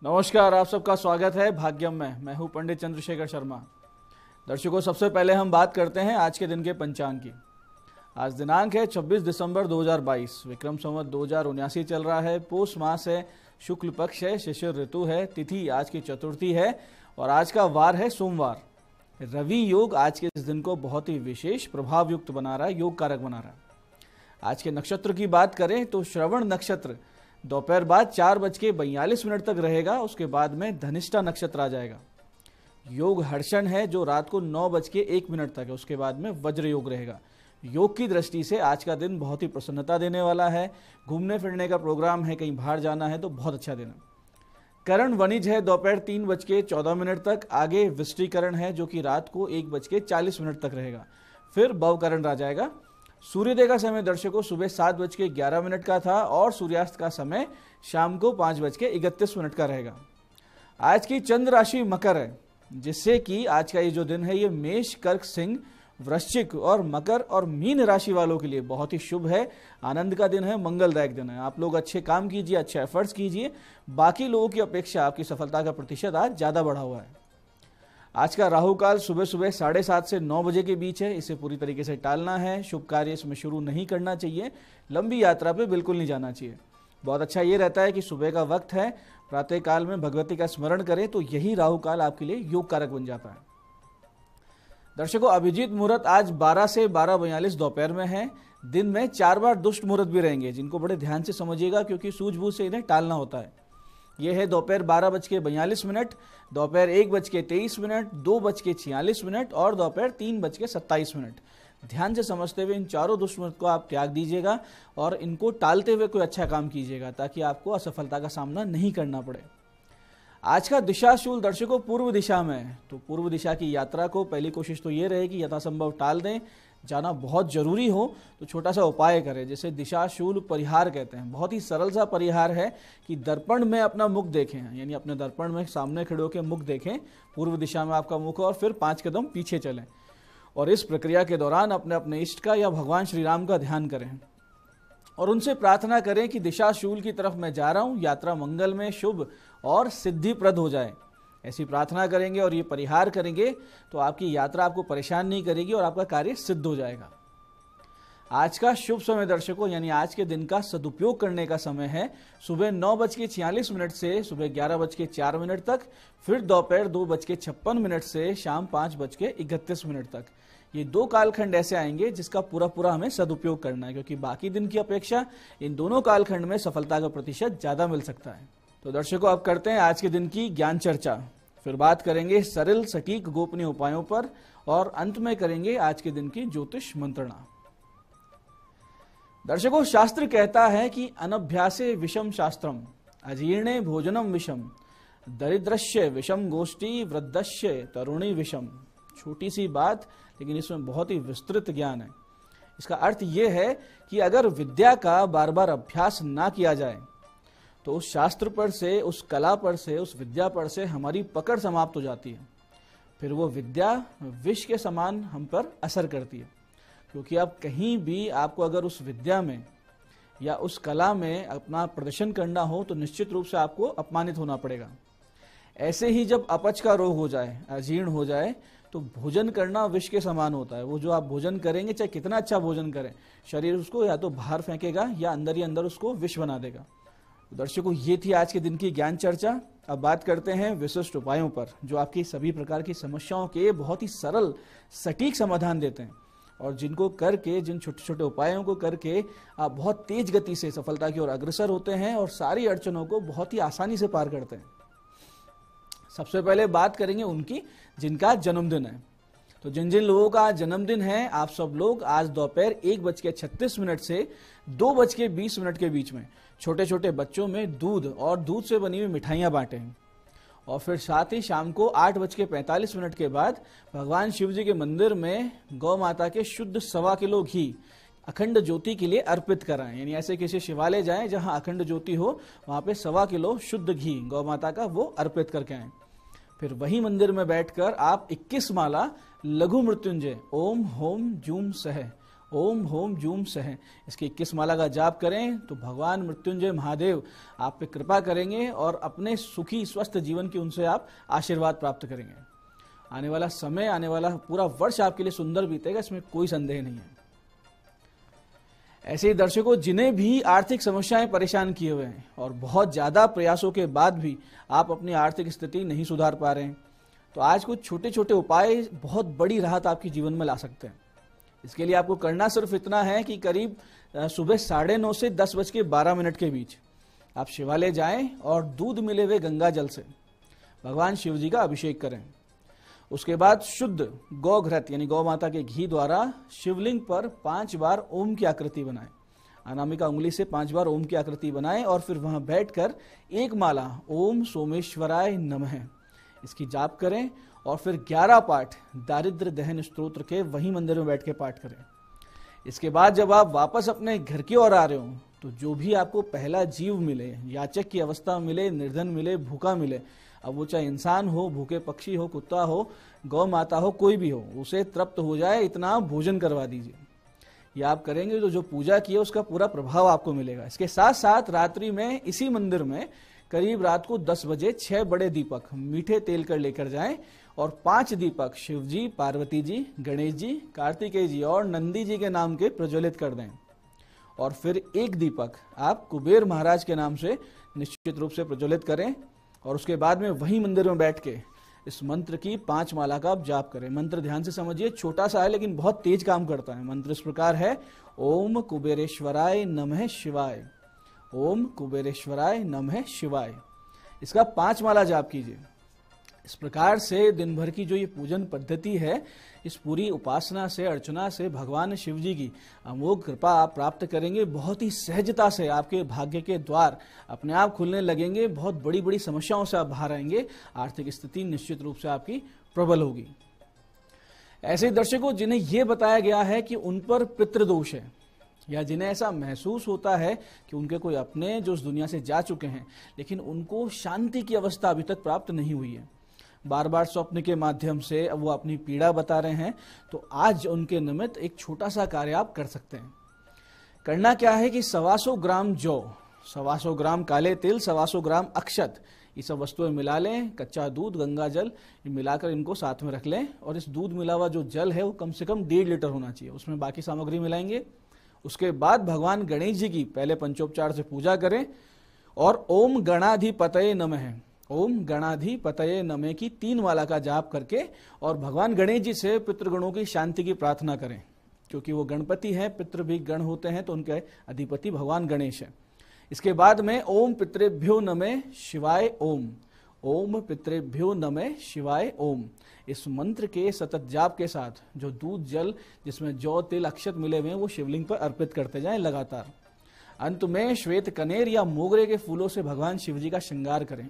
नमस्कार, आप सबका स्वागत है भाग्यम में। मैं हूं पंडित चंद्रशेखर शर्मा। दर्शकों, सबसे पहले हम बात करते हैं आज के दिन के पंचांग की। आज दिनांक है 26 दिसंबर 2022, विक्रम संवत 2079 चल रहा है। पौष मास है, शुक्ल पक्ष है, शिशिर ऋतु है, तिथि आज की चतुर्थी है और आज का वार है सोमवार। रवि योग आज के इस दिन को बहुत ही विशेष प्रभाव युक्त बना रहा है, योग कारक बना रहा है। आज के नक्षत्र की बात करें तो श्रवण नक्षत्र दोपहर बाद 4:42 तक रहेगा। उसके बाद में धनिष्ठा नक्षत्र आ जाएगा। योग हर्षण है जो रात को 9:01 तक है। उसके बाद में वज्र योग रहेगा। योग की दृष्टि से आज का दिन बहुत ही प्रसन्नता देने वाला है। घूमने फिरने का प्रोग्राम है, कहीं बाहर जाना है तो बहुत अच्छा दिन है। करण वणिज है दोपहर 3:14 तक। आगे विष्टिकरण है जो कि रात को 1:40 तक रहेगा। फिर भवकरण आ जाएगा। सूर्योदय का समय दर्शकों सुबह 7:11 का था और सूर्यास्त का समय शाम को 5:31 का रहेगा। आज की चंद्र राशि मकर है, जिससे कि आज का ये जो दिन है ये मेष, कर्क, सिंह, वृश्चिक और मकर और मीन राशि वालों के लिए बहुत ही शुभ है। आनंद का दिन है, मंगलदायक दिन है। आप लोग अच्छे काम कीजिए, अच्छे एफर्ट्स कीजिए। बाकी लोगों की अपेक्षा आपकी सफलता का प्रतिशत आज ज्यादा बढ़ा हुआ है। आज का राहु काल सुबह सुबह 7:30 से 9 बजे के बीच है। इसे पूरी तरीके से टालना है। शुभ कार्य इसमें शुरू नहीं करना चाहिए। लंबी यात्रा पे बिल्कुल नहीं जाना चाहिए। बहुत अच्छा ये रहता है कि सुबह का वक्त है, प्रातः काल में भगवती का स्मरण करें तो यही राहु काल आपके लिए योग कारक बन जाता है। दर्शकों, अभिजीत मुहूर्त आज 12 से 12:42 दोपहर में है। दिन में 4 बार दुष्ट मुहूर्त भी रहेंगे, जिनको बड़े ध्यान से समझिएगा क्योंकि सूझबूझ से इन्हें टालना होता है। यह है दोपहर 12:42, दोपहर 1:23, 2:46 और दोपहर 3:27। ध्यान से समझते हुए इन चारों दुष्ट मुहूर्त को आप त्याग दीजिएगा और इनको टालते हुए कोई अच्छा काम कीजिएगा ताकि आपको असफलता का सामना नहीं करना पड़े। आज का दिशाशूल दर्शकों पूर्व दिशा में है, तो पूर्व दिशा की यात्रा को पहली कोशिश तो ये रहे कि यथासंभव टाल दें। जाना बहुत जरूरी हो तो छोटा सा उपाय करें, जैसे दिशाशूल परिहार कहते हैं। बहुत ही सरल सा परिहार है कि दर्पण में अपना मुख देखें, यानी अपने दर्पण में सामने खड़े होकर मुख देखें, पूर्व दिशा में आपका मुख, और फिर 5 कदम पीछे चलें और इस प्रक्रिया के दौरान अपने अपने इष्ट का या भगवान श्री राम का ध्यान करें और उनसे प्रार्थना करें कि दिशाशूल की तरफ मैं जा रहा हूं, यात्रा मंगल में, शुभ और सिद्धिप्रद हो जाए। ऐसी प्रार्थना करेंगे और ये परिहार करेंगे तो आपकी यात्रा आपको परेशान नहीं करेगी और आपका कार्य सिद्ध हो जाएगा। आज का शुभ समय दर्शकों, यानी आज के दिन का सदुपयोग करने का समय है सुबह 9:46 से सुबह 11:04 तक, फिर दोपहर 2:56 से शाम 5:31 तक। ये 2 कालखंड ऐसे आएंगे जिसका पूरा पूरा हमें सदुपयोग करना है, क्योंकि बाकी दिन की अपेक्षा इन दोनों कालखंड में सफलता का प्रतिशत ज्यादा मिल सकता है। तो दर्शकों, अब करते हैं आज के दिन की ज्ञान चर्चा। फिर बात करेंगे सरल सटीक गोपनीय उपायों पर और अंत में करेंगे आज के दिन की ज्योतिष मंत्रणा। दर्शकों, शास्त्र कहता है कि अनभ्यासे विषम शास्त्रम, अजीर्णे भोजनम विषम, दरिद्रस्य विषम गोष्ठी, वृद्धस्य तरुणी विषम। छोटी सी बात, लेकिन इसमें बहुत ही विस्तृत ज्ञान है। इसका अर्थ यह है कि अगर विद्या का बार बार अभ्यास ना किया जाए तो उस शास्त्र पर से, उस कला पर से, उस विद्या पर से हमारी पकड़ समाप्त हो जाती है। फिर वो विद्या विष के समान हम पर असर करती है, क्योंकि आप कहीं भी आपको अगर उस विद्या में या उस कला में अपना प्रदर्शन करना हो तो निश्चित रूप से आपको अपमानित होना पड़ेगा। ऐसे ही जब अपच का रोग हो जाए, अजीर्ण हो जाए, तो भोजन करना विष के समान होता है। वो जो आप भोजन करेंगे, चाहे कितना अच्छा भोजन करें, शरीर उसको या तो बाहर फेंकेगा या अंदर ही अंदर उसको विष बना देगा। दर्शकों, ये थी आज के दिन की ज्ञान चर्चा। अब बात करते हैं विशिष्ट उपायों पर, जो आपकी सभी प्रकार की समस्याओं के बहुत ही सरल सटीक समाधान देते हैं और जिनको करके, जिन छोटे छोटे उपायों को करके आप बहुत तेज गति से सफलता की ओर अग्रसर होते हैं और सारी अड़चनों को बहुत ही आसानी से पार करते हैं। सबसे पहले बात करेंगे उनकी जिनका जन्मदिन है। तो जिन जिन लोगों का आज जन्मदिन है, आप सब लोग आज दोपहर 1:36 से 2:20 के बीच में छोटे छोटे बच्चों में दूध और दूध से बनी हुई मिठाइयां बांटें और फिर साथ ही शाम को 8:45 के बाद भगवान शिव जी के मंदिर में गौ माता के शुद्ध 1.25 किलो घी अखंड ज्योति के लिए अर्पित कराएं। यानी ऐसे किसी शिवालय जाएं जहां अखंड ज्योति हो, वहां पे 1.25 किलो शुद्ध घी गौ माता का वो अर्पित करके आए। फिर वही मंदिर में बैठकर आप 21 माला लघु मृत्युंजय ओम होम जूम सह ओम होम जूम सह, इसकी 21 माला का जाप करें तो भगवान मृत्युंजय महादेव आप पे कृपा करेंगे और अपने सुखी स्वस्थ जीवन की उनसे आप आशीर्वाद प्राप्त करेंगे। आने वाला समय, आने वाला पूरा वर्ष आपके लिए सुंदर बीतेगा, इसमें कोई संदेह नहीं है। ऐसे ही दर्शकों, जिन्हें भी आर्थिक समस्याएं परेशान किए हुए हैं और बहुत ज्यादा प्रयासों के बाद भी आप अपनी आर्थिक स्थिति नहीं सुधार पा रहे हैं, तो आज कुछ छोटे छोटे उपाय बहुत बड़ी राहत आपके जीवन में ला सकते हैं। इसके लिए आपको करना सिर्फ इतना है कि करीब सुबह 9:30 से 10:12 के बीच आप शिवालय जाएं और दूध मिले हुए गंगा जल से भगवान शिव जी का अभिषेक करें। उसके बाद शुद्ध गौघृत यानी गौ माता के घी द्वारा शिवलिंग पर 5 बार ओम की आकृति बनाएं। अनामिका उंगली से 5 बार ओम की आकृति बनाएं और फिर वहां बैठकर एक माला ओम सोमेश्वराय नमः इसकी जाप करें और फिर 11 पाठ दारिद्र्य दहन स्तोत्र के वही मंदिर में बैठ के पाठ करें। इसके बाद जब आप वापस अपने घर की ओर आ रहे हो तो जो भी आपको पहला जीव मिले, याचक की अवस्था मिले, निर्धन मिले, भूखा मिले, अब वो चाहे इंसान हो, भूखे पक्षी हो, कुत्ता हो, गौ माता हो, कोई भी हो, उसे तृप्त हो जाए इतना भोजन करवा दीजिए। ये आप करेंगे तो जो पूजा की है उसका पूरा प्रभाव आपको मिलेगा। इसके साथ साथ रात्रि में इसी मंदिर में करीब रात को 10 बजे 6 बड़े दीपक मीठे तेल कर लेकर जाएं और 5 दीपक शिव जी, पार्वती जी, गणेश जी, कार्तिकेय जी और नंदी जी के नाम के प्रज्वलित कर दें। और फिर एक दीपक आप कुबेर महाराज के नाम से निश्चित रूप से प्रज्वलित करें और उसके बाद में वही मंदिर में बैठ के इस मंत्र की 5 माला का आप जाप करें। मंत्र ध्यान से समझिए, छोटा सा है लेकिन बहुत तेज काम करता है। मंत्र इस प्रकार है, ओम कुबेरेश्वराय नमः शिवाय, ओम कुबेरेश्वराय नमः शिवाय। इसका 5 माला जाप कीजिए। इस प्रकार से दिन भर की जो ये पूजन पद्धति है, इस पूरी उपासना से, अर्चना से भगवान शिव जी की अमोघ कृपा आप प्राप्त करेंगे। बहुत ही सहजता से आपके भाग्य के द्वार अपने आप खुलने लगेंगे। बहुत बड़ी बड़ी समस्याओं से आप बाहर आएंगे। आर्थिक स्थिति निश्चित रूप से आपकी प्रबल होगी। ऐसे दर्शकों, जिन्हें यह बताया गया है कि उन पर पितृदोष है या जिन्हें ऐसा महसूस होता है कि उनके कोई अपने जो इस दुनिया से जा चुके हैं लेकिन उनको शांति की अवस्था अभी तक प्राप्त नहीं हुई है, बार बार स्वप्न के माध्यम से वो अपनी पीड़ा बता रहे हैं, तो आज उनके निमित्त एक छोटा सा कार्य आप कर सकते हैं। करना क्या है कि 125 ग्राम जौ, 125 ग्राम काले तिल, 125 ग्राम अक्षत, ये सब वस्तुएं मिला लें। कच्चा दूध, गंगा जल, ये मिलाकर इनको साथ में रख लें और इस दूध मिला हुआ जो जल है वो कम से कम 1.5 लीटर होना चाहिए। उसमें बाकी सामग्री मिलाएंगे। उसके बाद भगवान गणेश जी की पहले पंचोपचार से पूजा करें और ओम गणाधिपतये नमः, ओम गणाधिपतये नमः की 3 माला का जाप करके और भगवान गणेश जी से पितृगणों की शांति की प्रार्थना करें, क्योंकि वो गणपति हैं, पितृ भी गण होते हैं, तो उनके अधिपति भगवान गणेश है। इसके बाद में ओम पितृभ्यो नमः शिवाय ओम, ओम पितृभ्यो नमः शिवाय ओम, इस मंत्र के सतत जाप के साथ जो दूध जल जिसमें जौ तिल अक्षत मिले हुए हैं वो शिवलिंग पर अर्पित करते जाएं लगातार। अंत में श्वेत कनेर या मोगरे के फूलों से भगवान शिव जी का श्रृंगार करें।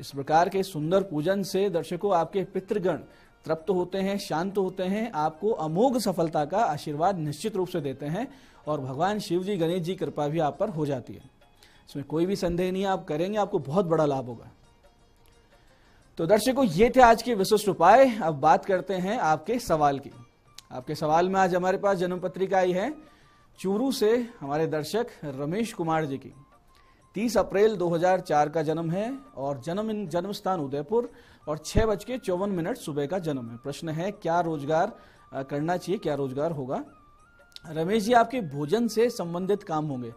इस प्रकार के सुंदर पूजन से दर्शकों आपके पितृगण तृप्त होते हैं, शांत होते हैं, आपको अमोघ सफलता का आशीर्वाद निश्चित रूप से देते हैं और भगवान शिव जी, गणेश जी कृपा भी आप पर हो जाती है। इसमें कोई भी संदेह नहीं है, आप करेंगे आपको बहुत बड़ा लाभ होगा। तो दर्शकों, ये थे आज के विशिष्ट उपाय। अब बात करते हैं आपके सवाल की। आपके सवाल में आज हमारे पास जन्म पत्रिका आई है चूरू से हमारे दर्शक रमेश कुमार जी की। 30 अप्रैल 2004 का जन्म है और जन्म स्थान उदयपुर और 6:54 सुबह का जन्म है। प्रश्न है, क्या रोजगार करना चाहिए, क्या रोजगार होगा? रमेश जी, आपके भोजन से संबंधित काम होंगे।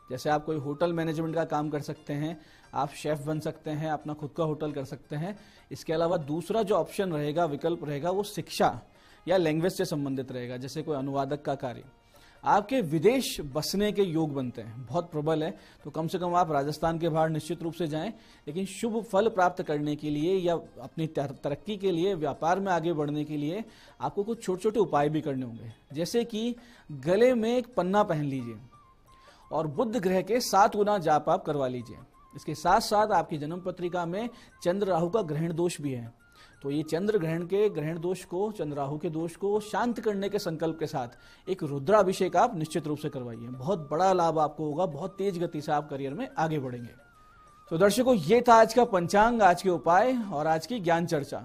जैसे आप कोई होटल मैनेजमेंट का काम कर सकते हैं, आप शेफ बन सकते हैं, अपना खुद का होटल कर सकते हैं। इसके अलावा दूसरा जो ऑप्शन रहेगा, विकल्प रहेगा, वो शिक्षा या लैंग्वेज से संबंधित रहेगा, जैसे कोई अनुवादक का कार्य। आपके विदेश बसने के योग बनते हैं, बहुत प्रबल है, तो कम से कम आप राजस्थान के बाहर निश्चित रूप से जाएं। लेकिन शुभ फल प्राप्त करने के लिए या अपनी तरक्की के लिए, व्यापार में आगे बढ़ने के लिए आपको कुछ छोटे छोटे उपाय भी करने होंगे। जैसे कि गले में एक पन्ना पहन लीजिए और बुध ग्रह के 7 गुना जाप आप करवा लीजिए। इसके साथ साथ आपकी जन्म पत्रिका में चंद्र राहु का ग्रहण दोष भी है, तो ये चंद्र ग्रहण के ग्रहण दोष को, चंद्र राहु के दोष को शांत करने के संकल्प के साथ एक रुद्राभिषेक आप निश्चित रूप से करवाइए। बहुत बड़ा लाभ आपको होगा, बहुत तेज गति से आप करियर में आगे बढ़ेंगे। तो दर्शकों, ये था आज का पंचांग, आज के उपाय और आज की ज्ञान चर्चा।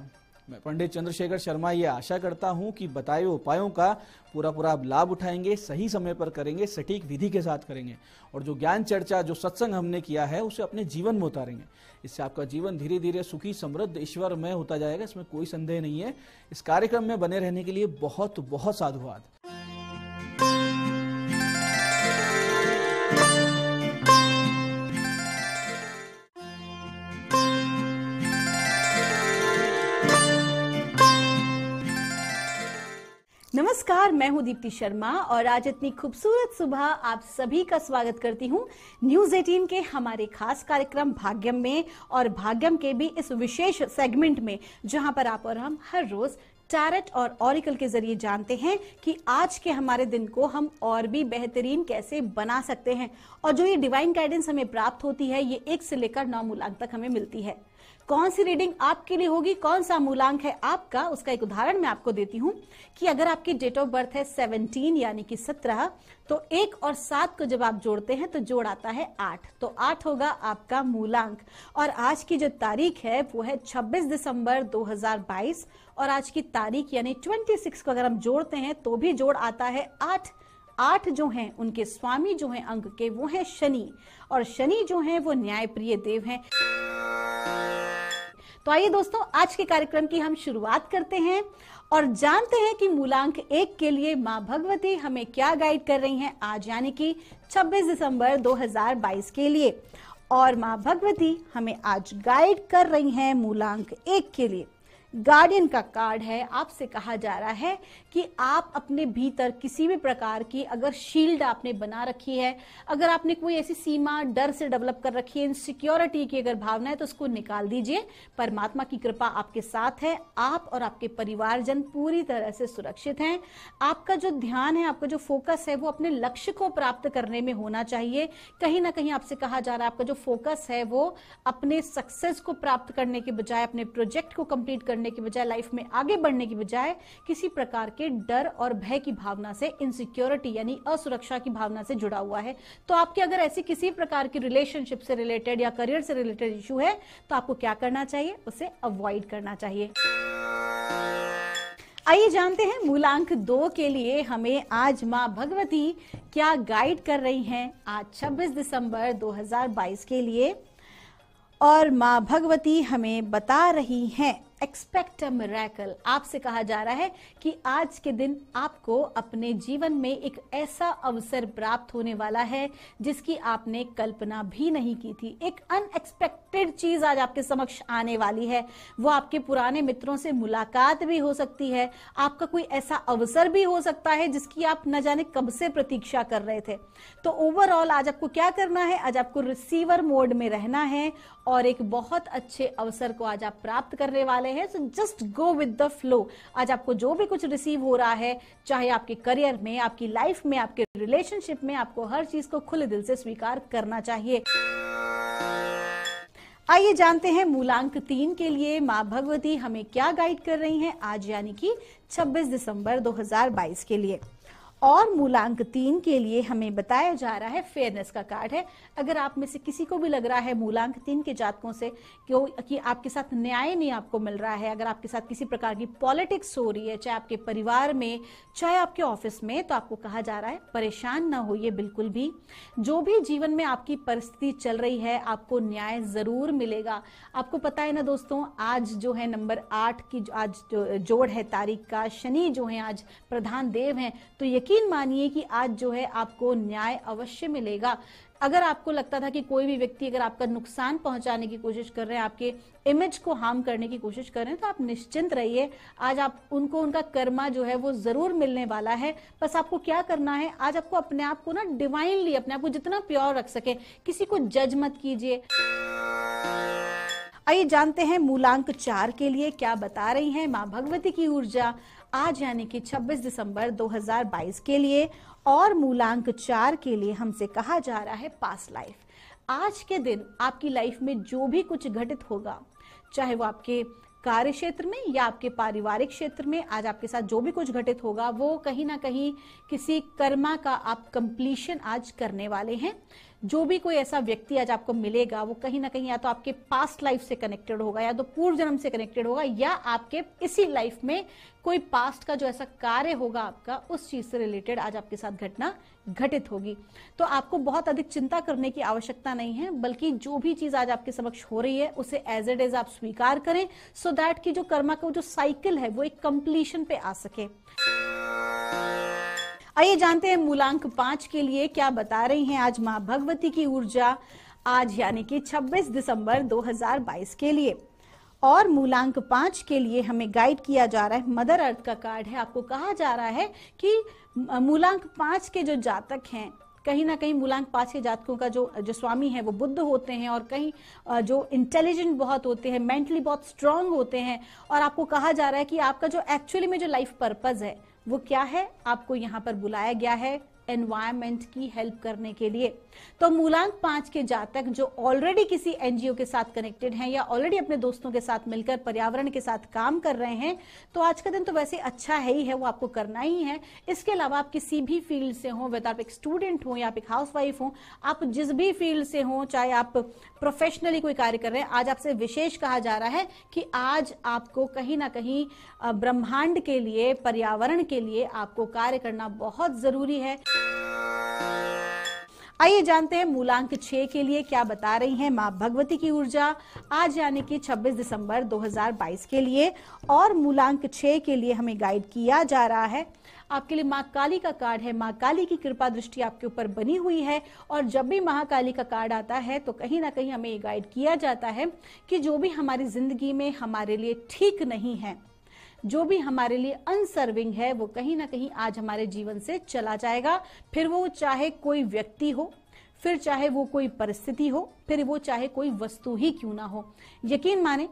मैं पंडित चंद्रशेखर शर्मा ये आशा करता हूं कि बताए उपायों का पूरा आप लाभ उठाएंगे, सही समय पर करेंगे, सटीक विधि के साथ करेंगे और जो ज्ञान चर्चा, जो सत्संग हमने किया है उसे अपने जीवन में उतारेंगे। इससे आपका जीवन धीरे धीरे सुखी, समृद्ध, ईश्वरमय होता जाएगा, इसमें कोई संदेह नहीं है। इस कार्यक्रम में बने रहने के लिए बहुत बहुत साधुवाद। नमस्कार, मैं हूं दीप्ति शर्मा और आज इतनी खूबसूरत सुबह आप सभी का स्वागत करती हूं न्यूज 18 के हमारे खास कार्यक्रम भाग्यम में और भाग्यम के भी इस विशेष सेगमेंट में, जहां पर आप और हम हर रोज टैरेट और ऑरिकल के जरिए जानते हैं कि आज के हमारे दिन को हम और भी बेहतरीन कैसे बना सकते हैं। और जो ये डिवाइन गाइडेंस हमें प्राप्त होती है, ये 1 से लेकर 9 मूलांक तक हमें मिलती है। कौन सी रीडिंग आपके लिए होगी, कौन सा मूलांक है आपका, उसका एक उदाहरण मैं आपको देती हूं कि अगर आपकी डेट ऑफ बर्थ है 17 यानी कि 17, तो 1 और 7 को जब आप जोड़ते हैं तो जोड़ आता है 8, तो 8 होगा आपका मूलांक। और आज की जो तारीख है वो है 26 दिसंबर 2022 और आज की तारीख यानी 26 को अगर हम जोड़ते हैं तो भी जोड़ आता है 8। 8 जो हैं उनके स्वामी जो हैं अंक के, वो हैं शनि, और शनि जो हैं वो न्यायप्रिय देव हैं। तो आइए दोस्तों, आज के कार्यक्रम की हम शुरुआत करते हैं और जानते हैं कि मूलांक 1 के लिए मां भगवती हमें क्या गाइड कर रही हैं आज, यानी कि 26 दिसंबर 2022 के लिए। और मां भगवती हमें आज गाइड कर रही हैं मूलांक 1 के लिए। गार्डियन का कार्ड है। आपसे कहा जा रहा है कि आप अपने भीतर किसी भी प्रकार की अगर शील्ड आपने बना रखी है, अगर आपने कोई ऐसी सीमा डर से डेवलप कर रखी है, इनसिक्योरिटी की अगर भावना है, तो उसको निकाल दीजिए। परमात्मा की कृपा आपके साथ है। आप और आपके परिवारजन पूरी तरह से सुरक्षित हैं। आपका जो ध्यान है, आपका जो फोकस है, वो अपने लक्ष्य को प्राप्त करने में होना चाहिए। कहीं ना कहीं आपसे कहा जा रहा है आपका जो फोकस है वो अपने सक्सेस को प्राप्त करने के बजाय, अपने प्रोजेक्ट को कंप्लीट करने की बजाय, लाइफ में आगे बढ़ने की बजाय किसी प्रकार के डर और भय की भावना से, इनसिक्योरिटी यानी असुरक्षा की भावना से जुड़ा हुआ है। तो आपके अगर ऐसी किसी प्रकार की रिलेशनशिप से रिलेटेड या करियर से रिलेटेड इशू है तो आपको क्या करना चाहिए, उसे अवॉइड करना चाहिए। आइए जानते हैं मूलांक 2 के लिए हमें आज मां भगवती क्या गाइड कर रही हैं आज 26 दिसंबर 2022 के लिए। और मां भगवती हमें बता रही हैं एक्सपेक्ट अ मिरेकल। आपसे कहा जा रहा है कि आज के दिन आपको अपने जीवन में एक ऐसा अवसर प्राप्त होने वाला है जिसकी आपने कल्पना भी नहीं की थी। एक अनएक्सपेक्टेड चीज आज आपके समक्ष आने वाली है। वो आपके पुराने मित्रों से मुलाकात भी हो सकती है, आपका कोई ऐसा अवसर भी हो सकता है जिसकी आप न जाने कब से प्रतीक्षा कर रहे थे। तो ओवरऑल आज आपको क्या करना है, आज आपको रिसीवर मोड में रहना है और एक बहुत अच्छे अवसर को आज आप प्राप्त करने वाले हैं। So just go with the flow. आज आपको जो भी कुछ रिसीव हो रहा है, चाहे आपके करियर में, आपकी लाइफ में, आपके रिलेशनशिप में, आपको हर चीज को खुले दिल से स्वीकार करना चाहिए। आइए जानते हैं मूलांक 3 के लिए मां भगवती हमें क्या गाइड कर रही हैं आज, यानी कि 26 दिसंबर 2022 के लिए। और मूलांक 3 के लिए हमें बताया जा रहा है फेयरनेस का कार्ड है। अगर आप में से किसी को भी लग रहा है मूलांक 3 के जातकों से कि आपके साथ न्याय नहीं आपको मिल रहा है, अगर आपके साथ किसी प्रकार की पॉलिटिक्स हो रही है, चाहे आपके परिवार में, चाहे आपके ऑफिस में, तो आपको कहा जा रहा है परेशान ना होइए बिल्कुल भी। जो भी जीवन में आपकी परिस्थिति चल रही है, आपको न्याय जरूर मिलेगा। आपको पता है ना दोस्तों, आज जो है नंबर 8 की आज जोड़ है तारीख का, शनि जो है आज प्रधान देव हैं, तो यकीन मानिए कि आज जो है आपको न्याय अवश्य मिलेगा। अगर आपको लगता था कि कोई भी व्यक्ति अगर आपका नुकसान पहुंचाने की कोशिश कर रहे हैं, आपके इमेज को हार्म करने की कोशिश कर रहे हैं, तो आप निश्चिंत रहिए, आज आप उनको उनका कर्मा जो है वो जरूर मिलने वाला है। बस आपको क्या करना है, आज आपको अपने आप को ना डिवाइनली, अपने आप को जितना प्योर रख सके, किसी को जज मत कीजिए। आइए जानते हैं मूलांक 4 के लिए क्या बता रही हैं मां भगवती की ऊर्जा आज, यानी कि 26 दिसंबर 2022 के लिए। और मूलांक 4 के लिए हमसे कहा जा रहा है पास्ट लाइफ। आज के दिन आपकी लाइफ में जो भी कुछ घटित होगा, चाहे वो आपके कार्य क्षेत्र में या आपके पारिवारिक क्षेत्र में, आज आपके साथ जो भी कुछ घटित होगा वो कहीं ना कहीं किसी कर्मा का आप कंप्लीशन आज करने वाले हैं। जो भी कोई ऐसा व्यक्ति आज आपको मिलेगा वो कहीं ना कहीं या तो आपके पास्ट लाइफ से कनेक्टेड होगा, या तो पूर्व जन्म से कनेक्टेड होगा, या आपके इसी लाइफ में कोई पास्ट का जो ऐसा कार्य होगा आपका, उस चीज से रिलेटेड आज आपके साथ घटना घटित होगी। तो आपको बहुत अधिक चिंता करने की आवश्यकता नहीं है, बल्कि जो भी चीज आज आपके समक्ष हो रही है उसे एज इट इज आप स्वीकार करें, सो दैट कि जो कर्मा का जो साइकिल है वो एक कंप्लीशन पे आ सके। आइए जानते हैं मूलांक 5 के लिए क्या बता रही हैं आज मां भगवती की ऊर्जा, आज यानी कि 26 दिसंबर 2022 के लिए। और मूलांक 5 के लिए हमें गाइड किया जा रहा है, मदर अर्थ का कार्ड है। आपको कहा जा रहा है कि मूलांक 5 के जो जातक हैं, कहीं ना कहीं मूलांक 5 के जातकों का जो स्वामी है वो बुद्ध होते हैं, और कहीं जो इंटेलिजेंट बहुत होते हैं, मेंटली बहुत स्ट्रांग होते हैं। और आपको कहा जा रहा है कि आपका जो एक्चुअली में जो लाइफ पर्पस है वो क्या है, आपको यहाँ पर बुलाया गया है एनवायरमेंट की हेल्प करने के लिए। तो मूलांक 5 के जातक जो ऑलरेडी किसी एनजीओ के साथ कनेक्टेड हैं, या ऑलरेडी अपने दोस्तों के साथ मिलकर पर्यावरण के साथ काम कर रहे हैं, तो आज का दिन तो वैसे अच्छा है ही है, वो आपको करना ही है। इसके अलावा आप किसी भी फील्ड से हो, वेदर आप एक स्टूडेंट हो या आप एक हाउसवाइफ हो, आप जिस भी फील्ड से हो, चाहे आप प्रोफेशनली कोई कार्य कर रहे हैं, आज आपसे विशेष कहा जा रहा है कि आज आपको कहीं ना कहीं ब्रह्मांड के लिए, पर्यावरण के लिए आपको कार्य करना बहुत जरूरी है। आइए जानते हैं मूलांक 6 के लिए क्या बता रही हैं मां भगवती की ऊर्जा, आज यानी कि 26 दिसंबर 2022 के लिए। और मूलांक 6 के लिए हमें गाइड किया जा रहा है, आपके लिए मां काली का कार्ड है। मां काली की कृपा दृष्टि आपके ऊपर बनी हुई है, और जब भी महाकाली का कार्ड आता है तो कहीं ना कहीं हमें ये गाइड किया जाता है कि जो भी हमारी जिंदगी में हमारे लिए ठीक नहीं है, जो भी हमारे लिए अनसर्विंग है, वो कहीं ना कहीं आज हमारे जीवन से चला जाएगा। फिर वो चाहे कोई व्यक्ति हो, फिर चाहे वो कोई परिस्थिति हो, फिर वो चाहे कोई वस्तु ही क्यों ना हो। यकीन माने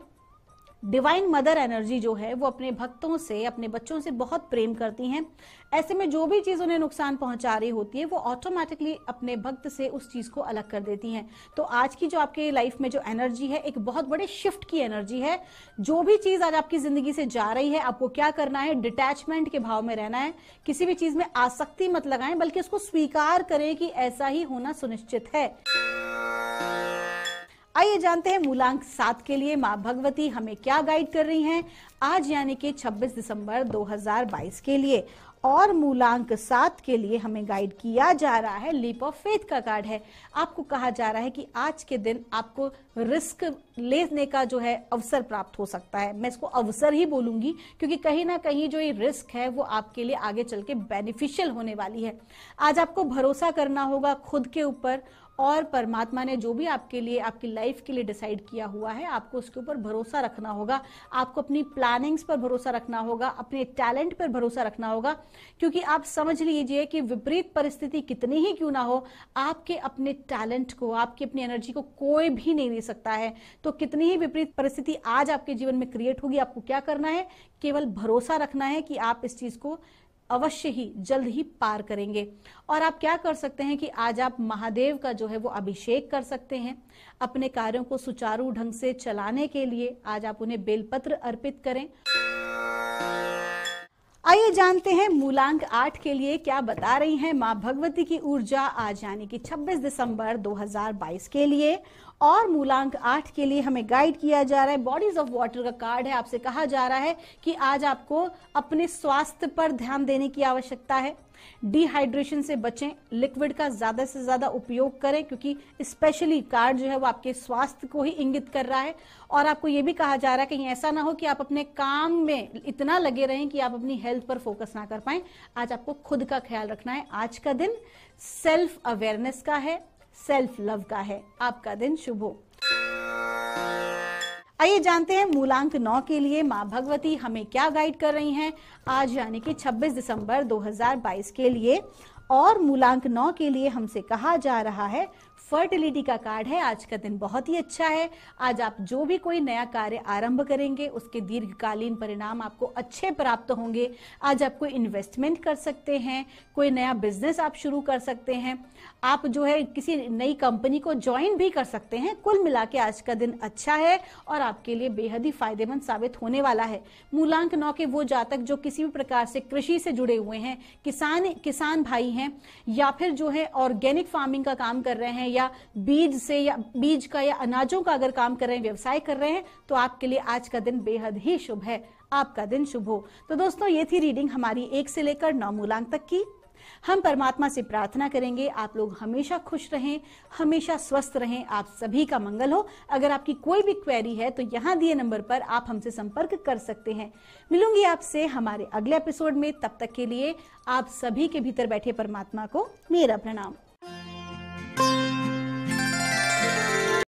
डिवाइन मदर एनर्जी जो है वो अपने भक्तों से, अपने बच्चों से बहुत प्रेम करती हैं। ऐसे में जो भी चीज उन्हें नुकसान पहुंचा रही होती है वो ऑटोमेटिकली अपने भक्त से उस चीज को अलग कर देती हैं। तो आज की जो आपके लाइफ में जो एनर्जी है, एक बहुत बड़े शिफ्ट की एनर्जी है। जो भी चीज आज आपकी जिंदगी से जा रही है, आपको क्या करना है, डिटैचमेंट के भाव में रहना है। किसी भी चीज में आसक्ति मत लगाएं, बल्कि उसको स्वीकार करें कि ऐसा ही होना सुनिश्चित है। आइए जानते हैं मूलांक 7 के लिए मां भगवती हमें क्या गाइड कर रही हैं, आज यानी कि 26 दिसंबर 2022 के लिए। और मूलांक 7 के लिए हमें गाइड किया जा रहा है, लीप ऑफ फेथ का कार्ड है। आपको कहा जा रहा है कि आज के दिन आपको रिस्क लेने का जो है अवसर प्राप्त हो सकता है। मैं इसको अवसर ही बोलूंगी, क्योंकि कहीं ना कहीं जो ये रिस्क है वो आपके लिए आगे चल के बेनिफिशियल होने वाली है। आज आपको भरोसा करना होगा खुद के ऊपर, और परमात्मा ने जो भी आपके लिए, आपकी लाइफ के लिए डिसाइड किया हुआ है, आपको उसके ऊपर भरोसा रखना होगा। आपको अपनी प्लानिंग्स पर भरोसा रखना होगा, अपने टैलेंट पर भरोसा रखना होगा, क्योंकि आप समझ लीजिए कि विपरीत परिस्थिति कितनी ही क्यों ना हो, आपके अपने टैलेंट को, आपकी अपनी एनर्जी को कोई भी नहीं ले सकता है। तो कितनी ही विपरीत परिस्थिति आज आपके जीवन में क्रिएट होगी, आपको क्या करना है, केवल भरोसा रखना है कि आप इस चीज को अवश्य ही जल्द ही पार करेंगे। और आप क्या कर सकते हैं कि आज आप महादेव का जो है वो अभिषेक कर सकते हैं। अपने कार्यों को सुचारू ढंग से चलाने के लिए आज आप उन्हें बेलपत्र अर्पित करें। आइए जानते हैं मूलांक 8 के लिए क्या बता रही हैं मां भगवती की ऊर्जा, आज यानी कि 26 दिसंबर 2022 के लिए। और मूलांक 8 के लिए हमें गाइड किया जा रहा है, बॉडीज ऑफ वाटर का कार्ड है। आपसे कहा जा रहा है कि आज आपको अपने स्वास्थ्य पर ध्यान देने की आवश्यकता है। डिहाइड्रेशन से बचें, लिक्विड का ज्यादा से ज्यादा उपयोग करें, क्योंकि स्पेशली कार्ड जो है वो आपके स्वास्थ्य को ही इंगित कर रहा है। और आपको ये भी कहा जा रहा है कहीं ऐसा ना हो कि आप अपने काम में इतना लगे रहें कि आप अपनी हेल्थ पर फोकस ना कर पाएं। आज आपको खुद का ख्याल रखना है। आज का दिन सेल्फ अवेयरनेस का है, सेल्फ लव का है। आपका दिन शुभ हो। आइए जानते हैं मूलांक 9 के लिए मां भगवती हमें क्या गाइड कर रही हैं, आज यानी कि 26 दिसंबर 2022 के लिए। और मूलांक 9 के लिए हमसे कहा जा रहा है, फर्टिलिटी का कार्ड है। आज का दिन बहुत ही अच्छा है। आज आप जो भी कोई नया कार्य आरंभ करेंगे उसके दीर्घकालीन परिणाम आपको अच्छे प्राप्त होंगे। आज आप कोई इन्वेस्टमेंट कर सकते हैं, कोई नया बिजनेस आप शुरू कर सकते हैं, आप जो है किसी नई कंपनी को ज्वाइन भी कर सकते हैं। कुल मिला के आज का दिन अच्छा है और आपके लिए बेहद ही फायदेमंद साबित होने वाला है। मूलांक 9 के वो जातक जो किसी भी प्रकार से कृषि से जुड़े हुए हैं, किसान भाई हैं, या फिर जो है ऑर्गेनिक फार्मिंग का काम कर रहे हैं, या बीज से या बीज का या अनाजों का अगर काम कर रहे हैं, व्यवसाय कर रहे हैं, तो आपके लिए आज का दिन बेहद ही शुभ है। आपका दिन शुभ हो। तो दोस्तों, ये थी रीडिंग हमारी 1 से लेकर 9 मूलांक तक की। हम परमात्मा से प्रार्थना करेंगे आप लोग हमेशा खुश रहें, हमेशा स्वस्थ रहें, आप सभी का मंगल हो। अगर आपकी कोई भी क्वेरी है तो यहाँ दिए नंबर पर आप हमसे संपर्क कर सकते हैं। मिलूंगी आपसे हमारे अगले एपिसोड में। तब तक के लिए आप सभी के भीतर बैठे परमात्मा को मेरा प्रणाम।